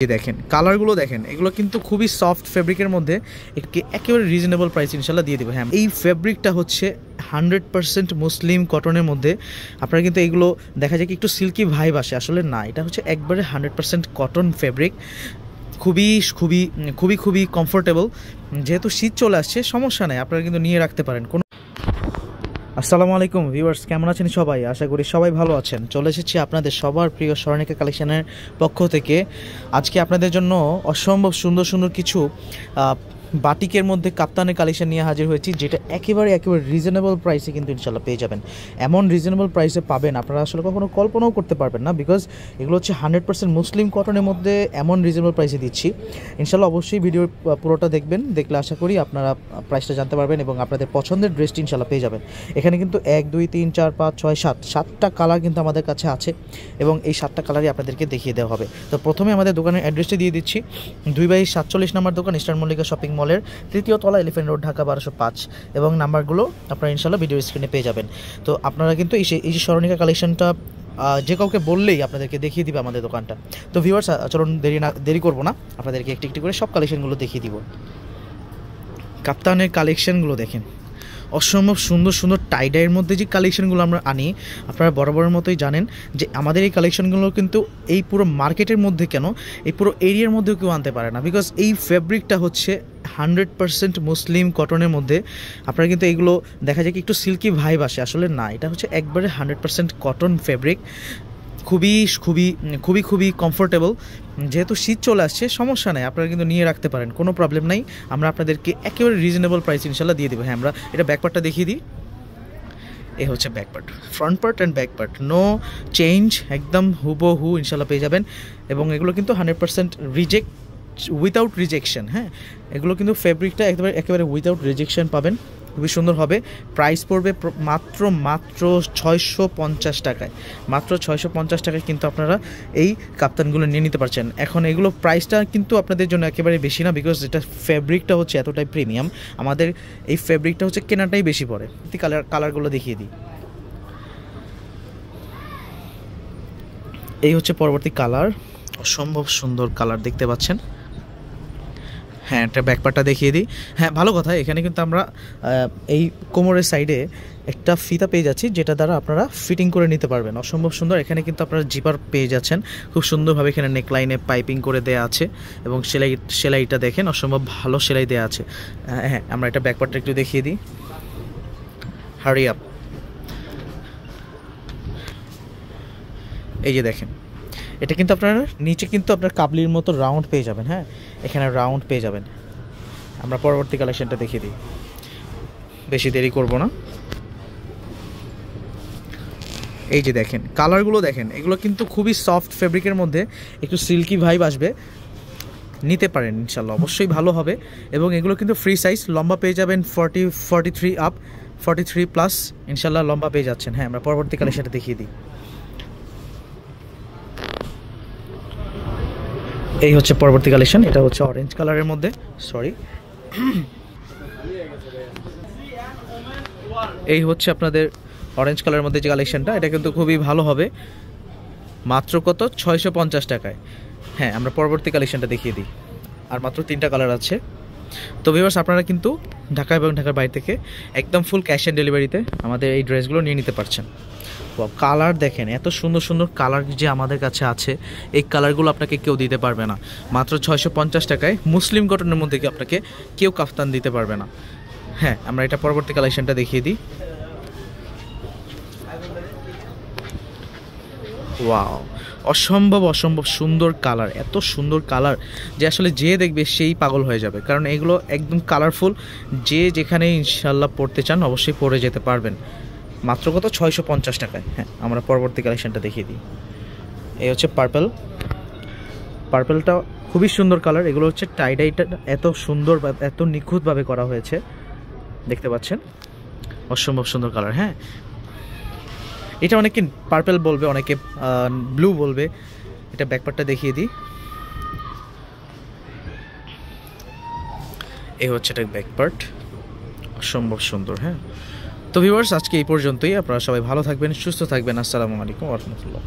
দেখেন কালারগুলো দেখেন, এগুলো কিন্তু খুবই সফট ফেব্রিকের মধ্যে একেবারে রিজনেবল প্রাইস ইনশাল্লাহ দিয়ে দেবো। হ্যাঁ, এই ফেব্রিকটা হচ্ছে 100% মুসলিম কটনের মধ্যে। আপনারা কিন্তু এগুলো দেখা যায় কি একটু সিল্কি ভাইব আসে, আসলে না, এটা হচ্ছে একবারে 100% কটন ফেব্রিক। খুবই খুবই খুবই খুবই কমফোর্টেবল। যেহেতু শীত চলে আসছে, সমস্যা নেই, আপনারা কিন্তু নিয়ে রাখতে পারেন। কোনো আসসালামু আলাইকুম ভিউয়ার্স, কেমন আছেন সবাই? আশা করি সবাই ভালো আছেন। চলে এসেছি আপনাদের সবার প্রিয় স্বর্ণিকা কালেকশনের পক্ষ থেকে। আজকে আপনাদের জন্য অসম্ভব সুন্দর সুন্দর কিছু বাটিকের মধ্যে কাপ্তানের কালেকশন নিয়ে হাজির হয়েছি, যেটা একেবারে রিজনেবল প্রাইসে কিন্তু ইনশাল্লাহ পেয়ে যাবেন। এমন রিজনেবল প্রাইসে পাবেন আপনারা আসলে কখনো কল্পনাও করতে পারবেন না, বিকজ এগুলো হচ্ছে 100% মুসলিম কটনের মধ্যে এমন রিজনেবল প্রাইসে দিচ্ছি। ইনশাল্লাহ অবশ্যই ভিডিওর পুরোটা দেখবেন, দেখলে আশা করি আপনারা প্রাইসটা জানতে পারবেন এবং আপনাদের পছন্দের ড্রেসটি ইনশাল্লাহ পেয়ে যাবেন। এখানে কিন্তু 1 2 3 4 5 6 7টা কালার কিন্তু আমাদের কাছে আছে এবং এই 7টা কালারই আপনাদেরকে দেখিয়ে দেওয়া হবে। তো প্রথমে আমাদের দোকানের অ্যাড্রেসটি দিয়ে দিচ্ছি। 2/47 নম্বর দোকান, ইস্টার্ন মল্লিকা শপিং মলের 3য় তলা, এলিফ্যান্ট রোড, ঢাকা 1205। এবং নাম্বারগুলো আপনারা ইনশাল্লাহ ভিডিও স্ক্রিনে পেয়ে যাবেন। তো আপনারা কিন্তু এই যে স্বর্ণিকা কালেকশনটা যে কাউকে বললেই আপনাদেরকে দেখিয়ে দিবে আমাদের দোকানটা। তো ভিউয়ার্স, চলুন দেরি করবো না, আপনাদেরকে একটি একটি করে সব কালেকশনগুলো দেখিয়ে দিব। কাপ্তানের কালেকশনগুলো দেখেন, অসম্ভব সুন্দর সুন্দর টাইডাইয়ের মধ্যে যে কালেকশনগুলো আমরা আনি, আপনারা বরাবরের মতোই জানেন যে আমাদের এই কালেকশনগুলো কিন্তু এই পুরো মার্কেটের মধ্যে কেন, এই পুরো এরিয়ার মধ্যেও কেউ আনতে পারে না, বিকজ এই ফেব্রিকটা হচ্ছে 100% মুসলিম কটনের মধ্যে। আপনারা কিন্তু এগুলো দেখা যায় কি একটু সিল্কি ভাইব আসে, আসলে না, এটা হচ্ছে একবারে 100% কটন ফেব্রিক। খুবই খুবই খুবই খুবই কমফোর্টেবল। যেহেতু শীত চলে আসছে, সমস্যা নেই, আপনারা কিন্তু নিয়ে রাখতে পারেন, কোনো প্রবলেম নাই। আমরা আপনাদেরকে একেবারে রিজনেবল প্রাইস ইনশাল্লাহ দিয়ে দেবো। হ্যাঁ, আমরা এটা ব্যাকপার্টটা দেখিয়ে দিই। এ হচ্ছে back part, front part and back part, no change, একদম হুবহু ইনশাল্লাহ পেয়ে যাবেন। এবং এগুলো কিন্তু 100% উইথাউট রিজেকশন। হ্যাঁ, এগুলো কিন্তু ফেব্রিকটা একেবারে উইথাউট রিজেকশন পাবেন, খুবই সুন্দর হবে। প্রাইস পড়বে মাত্র 650 টাকায়। মাত্র 650 টাকায় কিন্তু আপনারা এই কাপ্তানগুলো নিয়ে নিতে পারছেন। এখন এগুলো প্রাইসটা কিন্তু আপনাদের জন্য একেবারে বেশি না, বিকজ এটা ফেব্রিকটা হচ্ছে এতটাই প্রিমিয়াম। আমাদের এই ফেব্রিকটা হচ্ছে কেনাটাই বেশি পড়ে। কালারগুলো দেখিয়ে দিই। এই হচ্ছে পরবর্তী কালার, অসম্ভব সুন্দর কালার দেখতে পাচ্ছেন। হ্যাঁ, একটা ব্যাকপার্টটা দেখিয়ে দিই। হ্যাঁ, ভালো কথা, এখানে কিন্তু আমরা এই কোমরের সাইডে একটা ফিতা পেয়ে যাচ্ছি, যেটা দ্বারা আপনারা ফিটিং করে নিতে পারবেন। অসম্ভব সুন্দর। এখানে কিন্তু আপনারা জিপার পেয়ে যাচ্ছেন খুব সুন্দরভাবে। এখানে নেকলাইনে পাইপিং করে দেওয়া আছে এবং সেলাইটা দেখেন, অসম্ভব ভালো সেলাই দেওয়া আছে। হ্যাঁ, আমরা এটা ব্যাকপার্টটা একটু দেখিয়ে দিই। হারি আপ, এই যে দেখেন, এটা কিন্তু আপনার নিচে কিন্তু আপনার কাবলির মতো রাউন্ড পেয়ে যাবেন। হ্যাঁ, এখানে রাউন্ড পেয়ে যাবেন। আমরা পরবর্তী কালেকশনটা দেখিয়ে দিই, বেশি দেরি করব না। এই যে দেখেন কালারগুলো দেখেন, এগুলো কিন্তু খুবই সফট ফেব্রিকের মধ্যে একটু সিল্কি ভাইব আসবে, নিতে পারেন ইনশাল্লাহ, অবশ্যই ভালো হবে। এবং এগুলো কিন্তু ফ্রি সাইজ, লম্বা পেয়ে যাবেন 43 আপ, 43+ ইনশাল্লাহ লম্বা পেয়ে যাচ্ছেন। হ্যাঁ, আমরা পরবর্তী কালেকশনটা দেখিয়ে দিই। এই হচ্ছে পরবর্তী কালেকশন, এটা হচ্ছে অরেঞ্জ কালারের মধ্যে, সরি, এই হচ্ছে আপনাদের অরেঞ্জ কালারের মধ্যে যে কালেকশনটা, এটা কিন্তু খুবই ভালো হবে। মাত্র কত? 650 টাকায়। হ্যাঁ, আমরা পরবর্তী কালেকশনটা দেখিয়ে দিই। আর মাত্র 3টা কালার আছে। তো ভিউয়ার্স, আপনারা কিন্তু ঢাকা এবং ঢাকার বাইরে থেকে একদম ফুল ক্যাশ অন ডেলিভারিতে আমাদের এই ড্রেসগুলো নিয়ে নিতে পারছেন। কালার দেখেন, এত সুন্দর সুন্দর কালার যে আমাদের কাছে আছে, এই কালারগুলো আপনাকে কেউ দিতে পারবে না। মাত্র 650 টাকায় মুসলিম কটনের মধ্যে আপনাকে কেউ কাফতান দিতে পারবে না। হ্যাঁ, আমরা এটা পরবর্তী কালেকশনটা দেখিয়ে দিই। ওয়াও, অসম্ভব সুন্দর কালার, এত সুন্দর কালার যে আসলে যে দেখবে সেই পাগল হয়ে যাবে, কারণ এগুলো একদম কালারফুল। যে যেখানে ইনশাল্লাহ পড়তে চান অবশ্যই পরে যেতে পারবেন। মাত্র কত? 650 টাকায়। হ্যাঁ, আমরা পরবর্তী কালেকশনটা দেখিয়ে দিই। এই হচ্ছে পার্পলটা খুবই সুন্দর কালার। এগুলো হচ্ছে টাইডাইটা এত সুন্দর, এত নিখুঁতভাবে করা হয়েছে, দেখতে পাচ্ছেন, অসম্ভব সুন্দর কালার। হ্যাঁ, এটা অনেকে পার্পল বলবে, অনেকে ব্লু বলবে। এটা ব্যাকপার্টটা দেখিয়ে দিই। এই হচ্ছে এটা ব্যাকপার্ট, অসম্ভব সুন্দর। হ্যাঁ, তো ভিউয়ার্স, আজকে এই পর্যন্তই। আপনারা সবাই ভালো থাকবেন, সুস্থ থাকবেন। আসসালামু আলাইকুম ওয়া রাহমাতুল্লাহ।